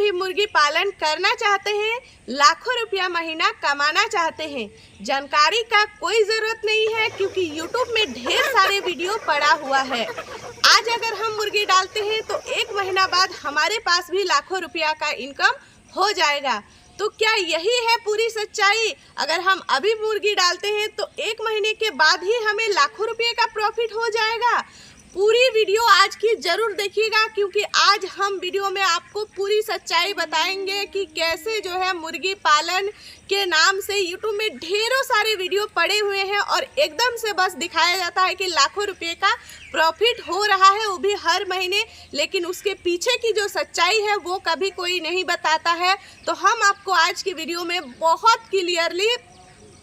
भी मुर्गी पालन करना चाहते हैं, लाखों रुपया महीना कमाना चाहते हैं, जानकारी का कोई ज़रूरत नहीं है क्योंकि YouTube में ढेर सारे वीडियो पड़ा हुआ है। आज अगर हम मुर्गी डालते हैं तो 1 महीना बाद हमारे पास भी लाखों रुपया का इनकम हो जाएगा। तो क्या यही है पूरी सच्चाई? अगर हम अभी मुर्गी डालते हैं तो 1 महीने के बाद ही हमें लाखों रुपये का प्रॉफिट हो जाएगा। पूरी वीडियो आज की ज़रूर देखिएगा क्योंकि आज हम वीडियो में आपको पूरी सच्चाई बताएंगे कि कैसे जो है मुर्गी पालन के नाम से YouTube में ढेरों सारे वीडियो पड़े हुए हैं और एकदम से बस दिखाया जाता है कि लाखों रुपये का प्रॉफिट हो रहा है, वो भी हर महीने, लेकिन उसके पीछे की जो सच्चाई है वो कभी कोई नहीं बताता है। तो हम आपको आज की वीडियो में बहुत क्लियरली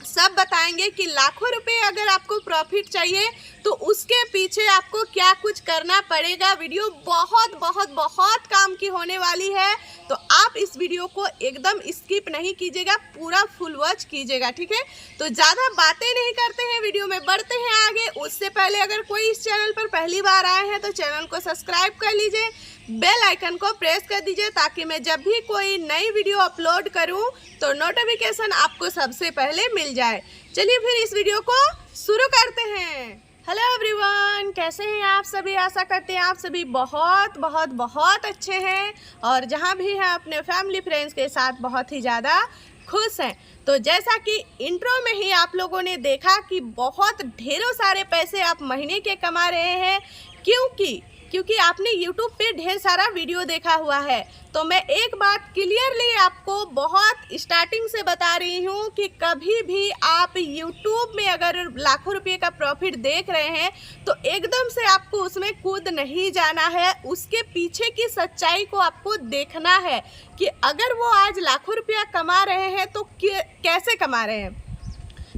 सब बताएंगे कि लाखों रुपए अगर आपको प्रॉफिट चाहिए तो उसके पीछे आपको क्या कुछ करना पड़ेगा। वीडियो बहुत बहुत बहुत काम की होने वाली है, तो आप इस वीडियो को एकदम स्किप नहीं कीजिएगा, पूरा फुल वॉच कीजिएगा, ठीक है। तो ज़्यादा बातें नहीं करते हैं, वीडियो में बढ़ते हैं आगे। उससे पहले अगर कोई इस चैनल पर पहली बार आए हैं तो चैनल को सब्सक्राइब कर लीजिए, बेल आइकन को प्रेस कर दीजिए ताकि मैं जब भी कोई नई वीडियो अपलोड करूं तो नोटिफिकेशन आपको सबसे पहले मिल जाए। चलिए फिर इस वीडियो को शुरू करते हैं। हेलो एवरीवन, कैसे हैं आप सभी? आशा करते हैं आप सभी बहुत बहुत बहुत अच्छे हैं और जहां भी हैं अपने फैमिली फ्रेंड्स के साथ बहुत ही ज़्यादा खुश हैं। तो जैसा कि इंट्रो में ही आप लोगों ने देखा कि बहुत ढेरों सारे पैसे आप महीने के कमा रहे हैं क्योंकि आपने YouTube पे ढेर सारा वीडियो देखा हुआ है। तो मैं एक बात क्लियरली आपको बहुत स्टार्टिंग से बता रही हूँ कि कभी भी आप YouTube में अगर लाखों रुपये का प्रॉफिट देख रहे हैं तो एकदम से आपको उसमें कूद नहीं जाना है। उसके पीछे की सच्चाई को आपको देखना है कि अगर वो आज लाखों रुपया कमा रहे हैं तो कैसे कमा रहे हैं।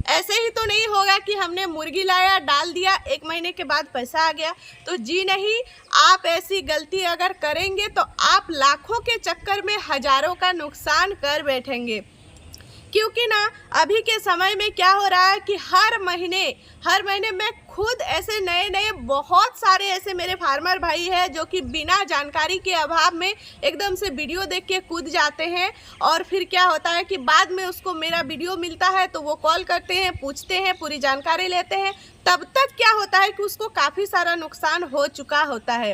ऐसे ही तो नहीं होगा कि हमने मुर्गी लाया, डाल दिया, 1 महीने के बाद पैसा आ गया। तो जी नहीं, आप ऐसी गलती अगर करेंगे तो आप लाखों के चक्कर में हजारों का नुकसान कर बैठेंगे। क्योंकि ना अभी के समय में क्या हो रहा है कि हर महीने मैं खुद ऐसे नए बहुत सारे ऐसे मेरे फार्मर भाई हैं जो कि बिना जानकारी के अभाव में एकदम से वीडियो देख के कूद जाते हैं और फिर क्या होता है कि बाद में उसको मेरा वीडियो मिलता है तो वो कॉल करते हैं, पूछते हैं, पूरी जानकारी लेते हैं। तब तक क्या होता है कि उसको काफ़ी सारा नुकसान हो चुका होता है।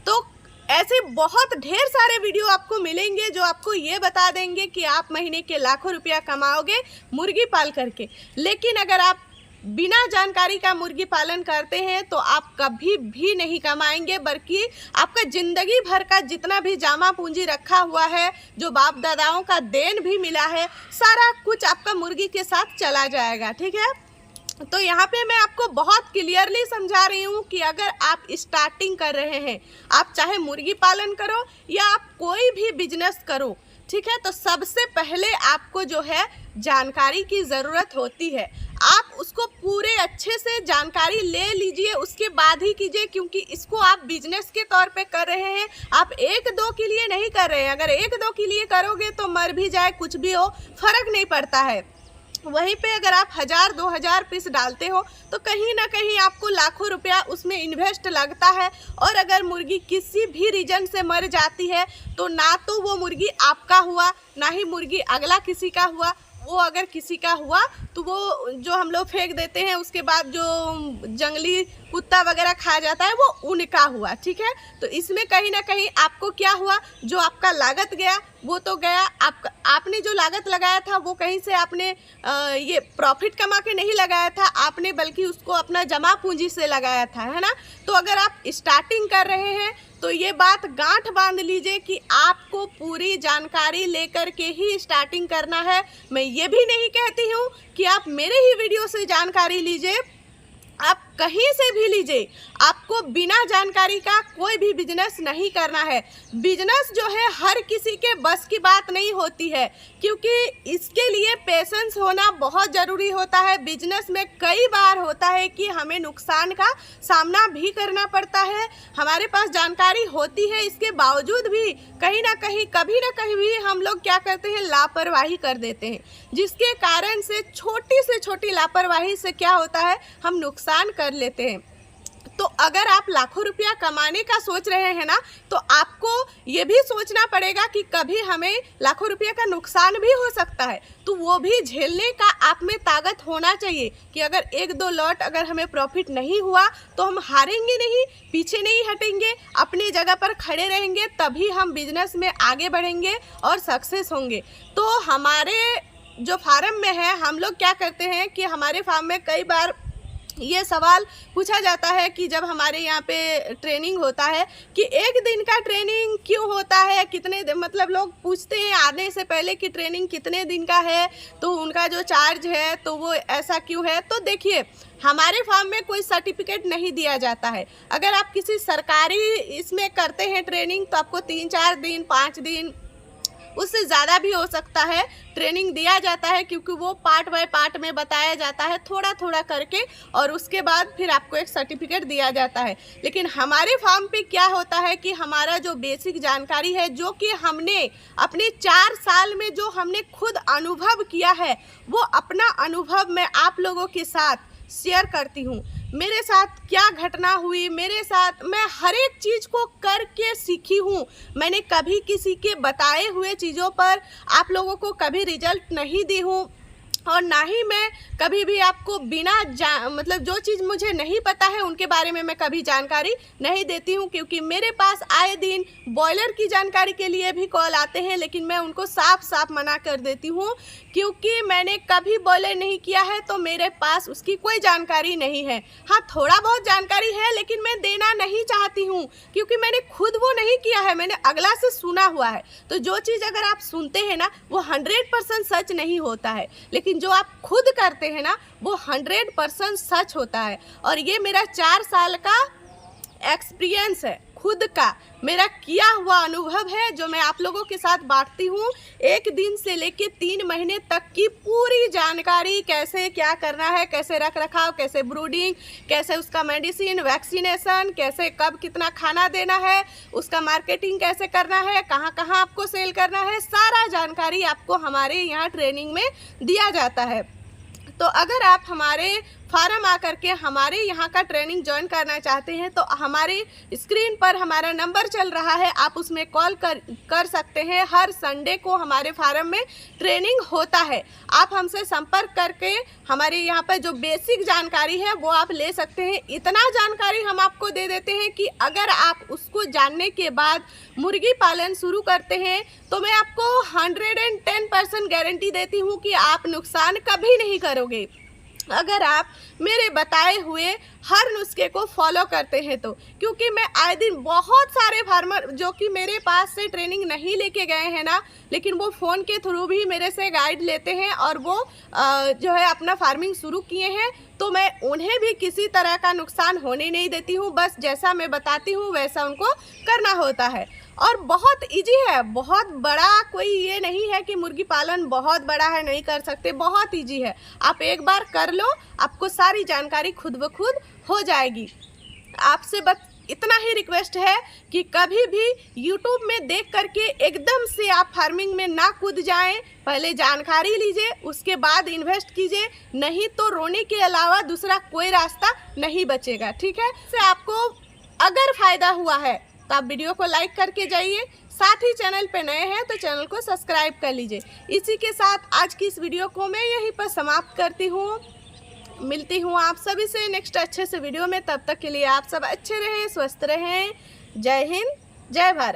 तो ऐसे बहुत ढेर सारे वीडियो आपको मिलेंगे जो आपको ये बता देंगे कि आप महीने के लाखों रुपया कमाओगे मुर्गी पाल करके। लेकिन अगर आप बिना जानकारी का मुर्गी पालन करते हैं तो आप कभी भी नहीं कमाएंगे, बल्कि आपका ज़िंदगी भर का जितना भी जामा पूंजी रखा हुआ है, जो बाप दादाओं का देन भी मिला है, सारा कुछ आपका मुर्गी के साथ चला जाएगा, ठीक है। तो यहाँ पे मैं आपको बहुत क्लियरली समझा रही हूँ कि अगर आप स्टार्टिंग कर रहे हैं, आप चाहे मुर्गी पालन करो या आप कोई भी बिजनेस करो, ठीक है, तो सबसे पहले आपको जो है जानकारी की ज़रूरत होती है। आप उसको पूरे अच्छे से जानकारी ले लीजिए, उसके बाद ही कीजिए, क्योंकि इसको आप बिजनेस के तौर पे कर रहे हैं, आप 1-2 के लिए नहीं कर रहे हैं। अगर 1-2 के लिए करोगे तो मर भी जाए, कुछ भी हो, फर्क नहीं पड़ता है। वहीं पे अगर आप 1000-2000 पीस डालते हो तो कहीं ना कहीं आपको लाखों रुपया उसमें इन्वेस्ट लगता है। और अगर मुर्गी किसी भी रीजन से मर जाती है तो ना तो वो मुर्गी आपका हुआ, ना ही मुर्गी अगला किसी का हुआ। वो अगर किसी का हुआ तो वो जो हम लोग फेंक देते हैं, उसके बाद जो जंगली कुत्ता वगैरह खा जाता है वो उनका हुआ, ठीक है। तो इसमें कहीं ना कहीं आपको क्या हुआ, जो आपका लागत गया वो तो गया, आपने जो लागत लगाया था वो कहीं से आपने ये प्रॉफिट कमा के नहीं लगाया था आपने, बल्कि उसको अपना जमा पूंजी से लगाया था, है ना। तो अगर आप स्टार्टिंग कर रहे हैं तो ये बात गांठ बांध लीजिए कि आपको पूरी जानकारी लेकर के ही स्टार्टिंग करना है। मैं ये भी नहीं कहती हूँ कि आप मेरे ही वीडियो से जानकारी लीजिए, आप कहीं से भी लीजिए, आपको बिना जानकारी का कोई भी बिजनेस नहीं करना है। बिजनेस जो है हर किसी के बस की बात नहीं होती है, क्योंकि इसके लिए पेशेंस होना बहुत ज़रूरी होता है। बिजनेस में कई बार होता है कि हमें नुकसान का सामना भी करना पड़ता है। हमारे पास जानकारी होती है, इसके बावजूद भी कहीं ना कहीं कभी ना कहीं भी हम लोग क्या करते हैं, लापरवाही कर देते हैं, जिसके कारण से छोटी से छोटी लापरवाही से क्या होता है, हम नुकसान कर लेते हैं। तो अगर आप लाखों रुपया कमाने का सोच रहे हैं ना, तो आपको ये भी सोचना पड़ेगा कि कभी हमें लाखों रुपया का नुकसान भी हो सकता है, तो वो भी झेलने का आप में ताकत होना चाहिए कि अगर 1-2 लॉट अगर हमें प्रॉफिट नहीं हुआ तो हम हारेंगे नहीं, पीछे नहीं हटेंगे, अपनी जगह पर खड़े रहेंगे, तभी हम बिजनेस में आगे बढ़ेंगे और सक्सेस होंगे। तो हमारे जो फार्म में है, हम लोग क्या करते हैं कि हमारे फार्म में कई बार ये सवाल पूछा जाता है कि जब हमारे यहाँ पे ट्रेनिंग होता है कि 1 दिन का ट्रेनिंग क्यों होता है, कितने मतलब लोग पूछते हैं आने से पहले कि ट्रेनिंग कितने दिन का है, तो उनका जो चार्ज है तो वो ऐसा क्यों है। तो देखिए, हमारे फार्म में कोई सर्टिफिकेट नहीं दिया जाता है। अगर आप किसी सरकारी इसमें करते हैं ट्रेनिंग तो आपको 3-4 दिन 5 दिन उससे ज़्यादा भी हो सकता है ट्रेनिंग दिया जाता है, क्योंकि वो पार्ट बाय पार्ट में बताया जाता है थोड़ा थोड़ा करके, और उसके बाद फिर आपको एक सर्टिफिकेट दिया जाता है। लेकिन हमारे फार्म पे क्या होता है कि हमारा जो बेसिक जानकारी है, जो कि हमने अपने 4 साल में जो हमने खुद अनुभव किया है, वो अपना अनुभव मैं आप लोगों के साथ शेयर करती हूँ। मेरे साथ क्या घटना हुई, मेरे साथ मैं हर एक चीज़ को करके सीखी हूँ। मैंने कभी किसी के बताए हुए चीज़ों पर आप लोगों को कभी रिजल्ट नहीं दी हूँ, और ना ही मैं कभी भी आपको बिना मतलब जो चीज़ मुझे नहीं पता है उनके बारे में मैं कभी जानकारी नहीं देती हूँ, क्योंकि मेरे पास आए दिन बॉयलर की जानकारी के लिए भी कॉल आते हैं, लेकिन मैं उनको साफ साफ मना कर देती हूँ, क्योंकि मैंने कभी बॉयलर नहीं किया है तो मेरे पास उसकी कोई जानकारी नहीं है। हाँ, थोड़ा बहुत जानकारी है, लेकिन मैं देना नहीं चाहती हूँ, क्योंकि मैंने खुद वो नहीं किया है, मैंने अगला से सुना हुआ है। तो जो चीज़ अगर आप सुनते हैं ना, वो 100% सच नहीं होता है, लेकिन जो आप खुद करते हैं ना, वो 100% सच होता है। और ये मेरा 4 साल का एक्सपीरियंस है, खुद का मेरा किया हुआ अनुभव है, जो मैं आप लोगों के साथ बांटती हूँ। 1 दिन से लेके 3 महीने तक की पूरी जानकारी, कैसे क्या करना है, कैसे रख रखाव, कैसे ब्रूडिंग, कैसे उसका मेडिसिन, वैक्सीनेशन, कैसे कब कितना खाना देना है, उसका मार्केटिंग कैसे करना है, कहाँ कहाँ आपको सेल करना है, सारा जानकारी आपको हमारे यहाँ ट्रेनिंग में दिया जाता है। तो अगर आप हमारे फार्म आकर के हमारे यहाँ का ट्रेनिंग ज्वाइन करना चाहते हैं, तो हमारे स्क्रीन पर हमारा नंबर चल रहा है, आप उसमें कॉल कर सकते हैं। हर संडे को हमारे फार्म में ट्रेनिंग होता है। आप हमसे संपर्क करके हमारे यहाँ पर जो बेसिक जानकारी है वो आप ले सकते हैं। इतना जानकारी हम आपको दे देते हैं कि अगर आप उसको जानने के बाद मुर्गी पालन शुरू करते हैं, तो मैं आपको 110% गारंटी देती हूँ कि आप नुकसान कभी नहीं करोगे, अगर आप मेरे बताए हुए हर नुस्खे को फॉलो करते हैं तो। क्योंकि मैं आए दिन बहुत सारे फार्मर जो कि मेरे पास से ट्रेनिंग नहीं लेके गए हैं ना, लेकिन वो फ़ोन के थ्रू भी मेरे से गाइड लेते हैं और वो जो है अपना फार्मिंग शुरू किए हैं, तो मैं उन्हें भी किसी तरह का नुकसान होने नहीं देती हूँ। बस जैसा मैं बताती हूँ वैसा उनको करना होता है। और बहुत इजी है, बहुत बड़ा कोई ये नहीं है कि मुर्गी पालन बहुत बड़ा है नहीं कर सकते, बहुत इजी है। आप एक बार कर लो, आपको सारी जानकारी खुद ब खुद हो जाएगी। आपसे बस इतना ही रिक्वेस्ट है कि कभी भी YouTube में देख करके एकदम से आप फार्मिंग में ना कूद जाएं, पहले जानकारी लीजिए, उसके बाद इन्वेस्ट कीजिए, नहीं तो रोने के अलावा दूसरा कोई रास्ता नहीं बचेगा। ठीक है, से आपको अगर फ़ायदा हुआ है तो आप वीडियो को लाइक करके जाइए, साथ ही चैनल पे नए हैं तो चैनल को सब्सक्राइब कर लीजिए। इसी के साथ आज की इस वीडियो को मैं यहीं पर समाप्त करती हूँ। मिलती हूँ आप सभी से नेक्स्ट अच्छे से वीडियो में। तब तक के लिए आप सब अच्छे रहें, स्वस्थ रहें। जय हिंद, जय भारत।